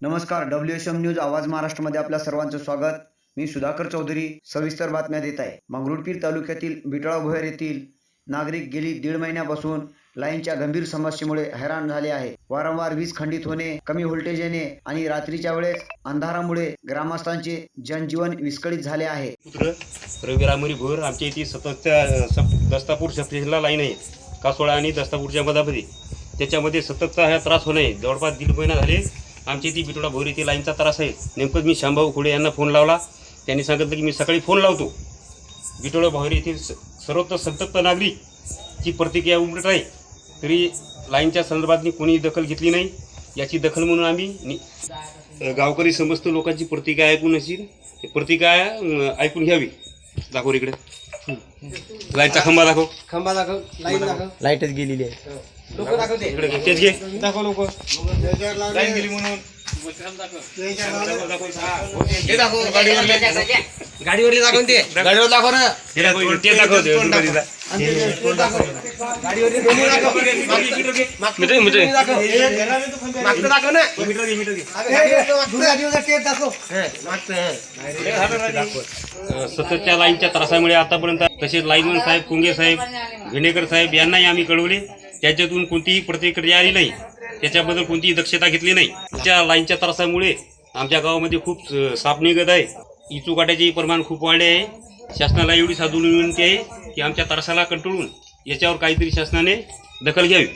नमस्कार, WSM news आवाज महाराष्ट्रामध्ये आपल्या सर्वांचं स्वागत। मी सुधाकर चौधरी सविस्तर बातम्या देत आहे। मंगरुळपीर तालुक्यातील बिटळा भोयर येथील नागरिक गेली 1.5 महिन्यापासून लाईनच्या गंभीर समस्येमुळे हैराण झाले आहे। वारंवार वीज खंडित होणे, कमी व्होल्टेज येणे आणि रात्रीच्या वेळेस अंधारामुळे ग्रामस्थांचे जनजीवन विस्कळीत झाले आहे। रवी रामरी भोर आमच्या इथे सततच्या दस्तापूर सबस्टेशनला लाईन आहे, कासोळा आणि दस्तापूरच्या मधामध्ये। त्याच्यामध्ये सततचा हा त्रास होणे जवळपास 1.5 महिना झाले। आमच्या इथे बिटोडा भोर येथे लाईनचा त्रास आहे। नेमकंच मी शामभाऊ खोडे यांना फोन लावला, त्यांनी सांगितलं की मी सकाळी फोन लावतो। बिटोडा भोर येथील सर्वत्र संतप्त नागरिकची प्रतिक्रिया उमटत आहे, तरी लाईनच्या संदर्भात कोणी दखल घेतली नाही। याची दखल म्हणून आम्ही गावकरी समस्त लोकांची प्रतिक्रिया ऐकून प्रतिक्रिया ऐकून घ्यावी। दाखव इकडे लाईटचा खंबा दाखव, लाईन दाखव, लाईटच गेलेली आहे। लोक दाखवते इकडे तेच घे दाखव, लोक लाईन गेली म्हणून हे दाखव, गाडीवरली दाखवून ते गाडीवर दाखव ना, ते दाखव, ते दाखव, गाडीवरली दोन्ही दाखव, मीटर मागचं दाखव ना, गाडीवरचा टेप दाखव, सततच्या लाईनच्या त्रासामुळे आतापर्यंत तसेच लाईनमन साहेब, कुंगे साहेब, विनेकर साहेब यांनाही आम्ही कळवले, त्याच्यातून कोणतीही प्रतिक्रिया आली नाही, त्याच्याबद्दल कोणतीही दक्षता घेतली नाही। त्या लाईनच्या त्रासामुळे आमच्या गावामध्ये खूप साप निघत आहे, इचू काट्याचे प्रमाण खूप वाढले आहे। शासनाला एवढी साधू विनंती आहे की आमच्या त्रासाला कंटाळून याच्यावर काहीतरी शासनाने दखल घ्यावी।